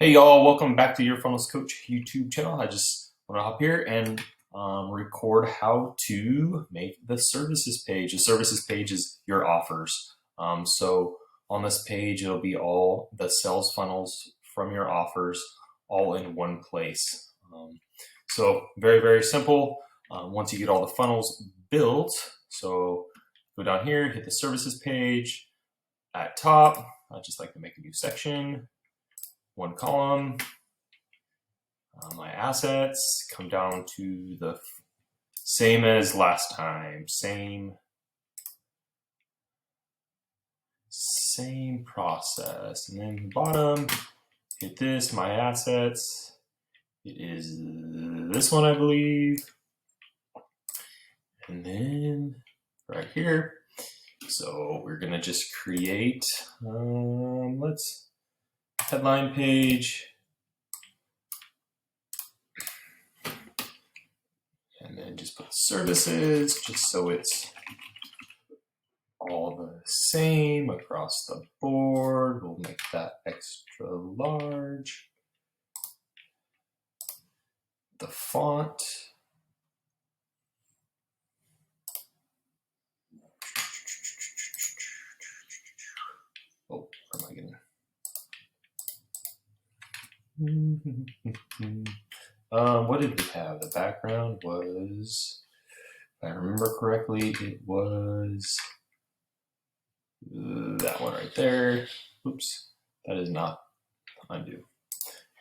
Hey y'all, welcome back to Your Funnels Coach YouTube channel. I just want to hop here and record how to make the services page. The services page is your offers. So on this page, it'll be all the sales funnels from your offers all in one place. So very, very simple. Once you get all the funnels built, so go down here, hit the services page. At top, I just like to make a new section. One column, my assets, come down to the same as last time, same process. And then bottom, hit this, my assets. It is this one, I believe. And then right here. So we're gonna just create, let's headline page, and then just put services just so it's all the same across the board. We'll make that extra large. The font, oh, where am I getting? What did we have? The background was, if I remember correctly, it was that one right there. Oops, that is not undo.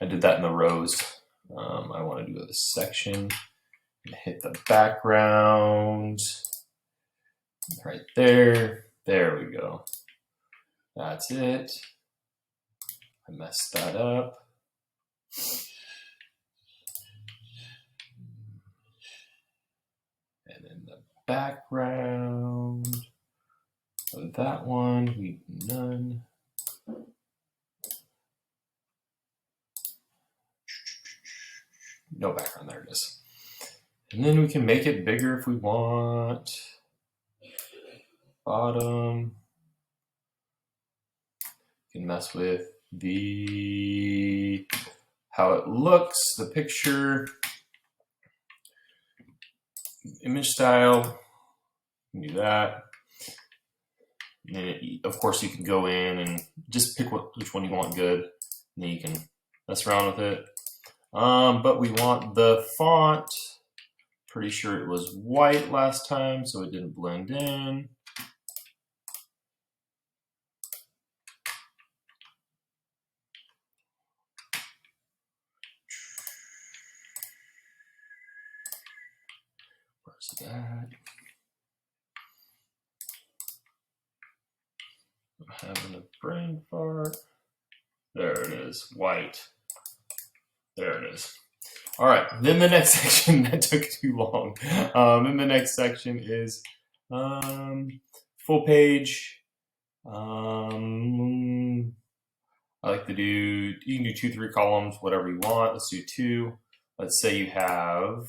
I did that in the rows. I want to do a section and hit the background right there. There we go. That's it. I messed that up. And then the background of that one, we none. No background, there it is. And then we can make it bigger if we want. Bottom. You can mess with how it looks, the picture, image style. You can do that. And then of course you can go in and just pick which one you want good. And then you can mess around with it. But we want the font. Pretty sure it was white last time, so it didn't blend in. Where's that? I'm having a brain fart. There it is, white. There it is. All right, then the next section, that took too long. Then the next section is full page. I like to do, you can do 2, 3 columns, whatever you want. Let's do 2. Let's say you have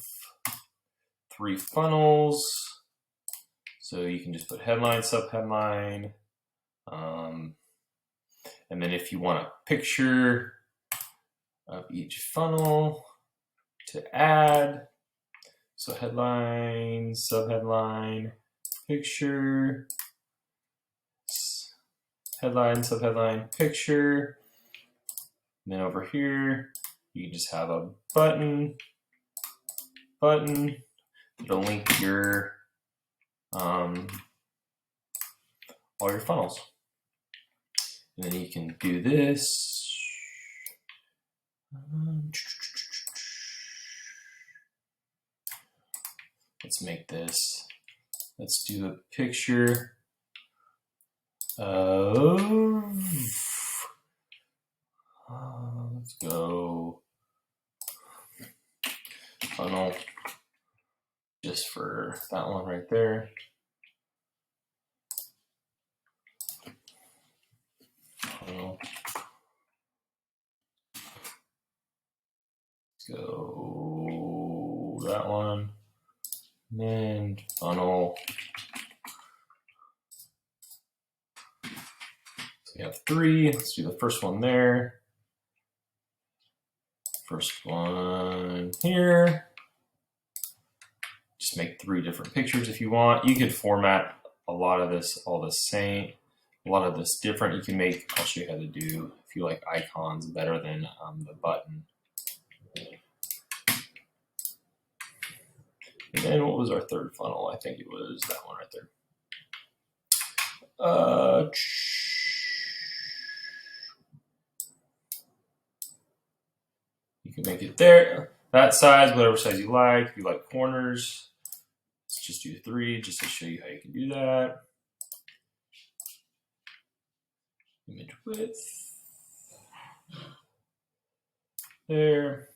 3 funnels. So you can just put headline, subheadline. And then if you want a picture of each funnel to add, so headline, subheadline, picture, headline, subheadline, picture. And then over here, you can just have a button. It'll link your all your funnels. And then you can do this. Let's make this. Let's do a picture of. Let's go funnel just for that one right there. Funnel. Let's go that one. And then funnel. So we have 3. Let's do the first one there. First one here. Just make 3 different pictures if you want. You could format a lot of this all the same, a lot of this different. You can make, I'll show you how to do, if you like icons better than the button. And then what was our third funnel? I think it was that one right there. You can make it there, that size, whatever size you like. If you like corners, let's just do 3 just to show you how you can do that. Image width. There.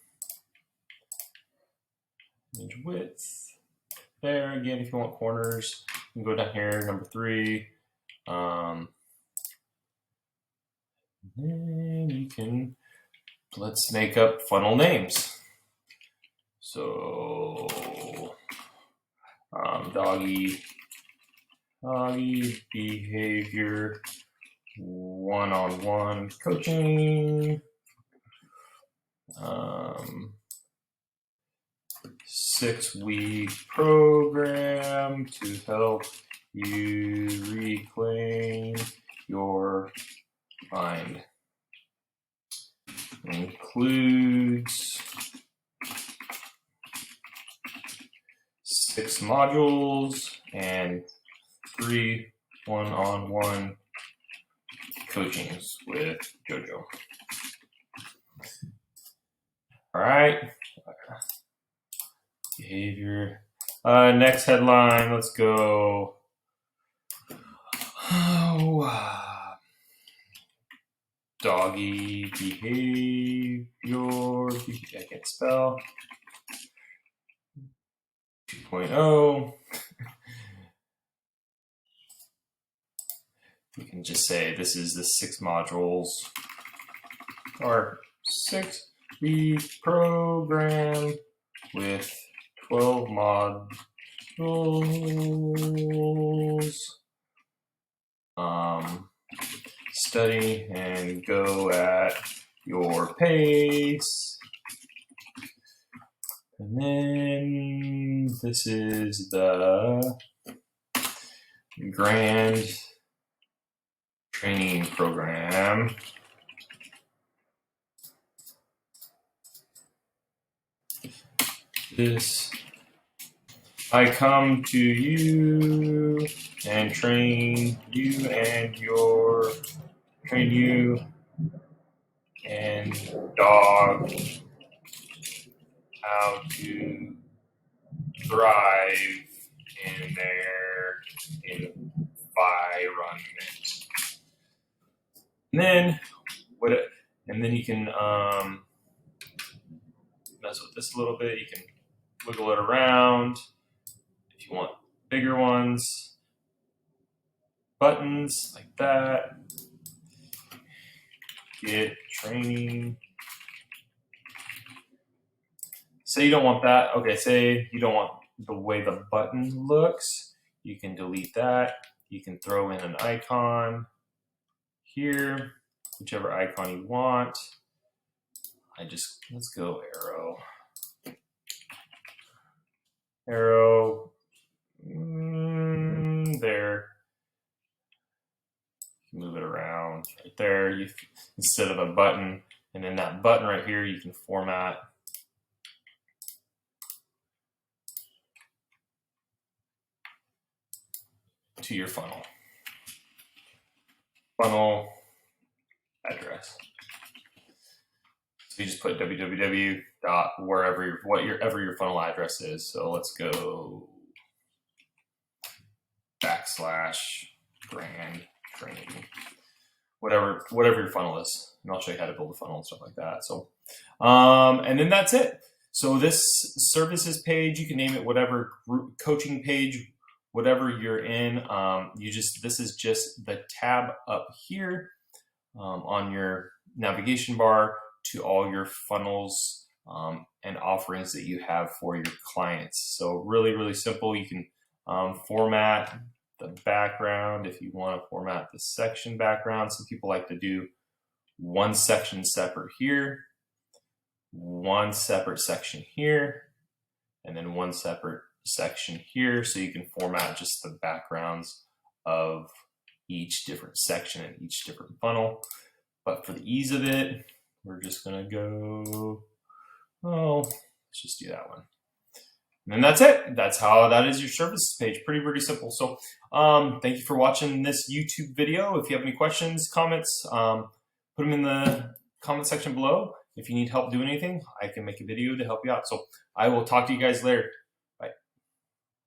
Image width. There. Again, if you want corners, you can go down here, number 3. Then you can, let's make up funnel names. So, doggy behavior, one-on-one coaching, 6-week program to help you reclaim your mind. Includes 6 modules and 3 one-on-one coachings with JoJo. All right. Behavior. Next headline. Let's go. Doggy behavior. I can't spell. 2.0. We can just say this is the 6 modules or 6-week program with 12 modules. Study and go at your pace. And then this is the grand training program. This, I come to you and train you and dog how to thrive in their environment. And then you can mess with this a little bit. You can wiggle it around if you want bigger ones. Buttons like that. Get training. Say you don't want that. Okay, say you don't want the way the button looks. You can delete that. You can throw in an icon here, whichever icon you want. Let's go arrow. Arrow. There. Move it around right there. Instead of a button, and then that button right here, you can format to your funnel address. So you just put www.whatever your funnel address is. So let's go /grand training, whatever your funnel is, and I'll show you how to build a funnel and stuff like that. So, and then that's it. So this services page, you can name it whatever, group coaching page, whatever you're in. This is just the tab up here on your navigation bar to all your funnels and offerings that you have for your clients. So really, really simple. You can format the background if you want to format the section background. Some people like to do one section separate here. one separate section here, and then one separate section here, so you can format just the backgrounds of each different section and each different funnel. But for the ease of it, we're just gonna go, let's just do that one. And that's it. That is your services page. Pretty simple. So thank you for watching this YouTube video. If you have any questions, comments, put them in the comment section below. If you need help doing anything, I can make a video to help you out. So I will talk to you guys later.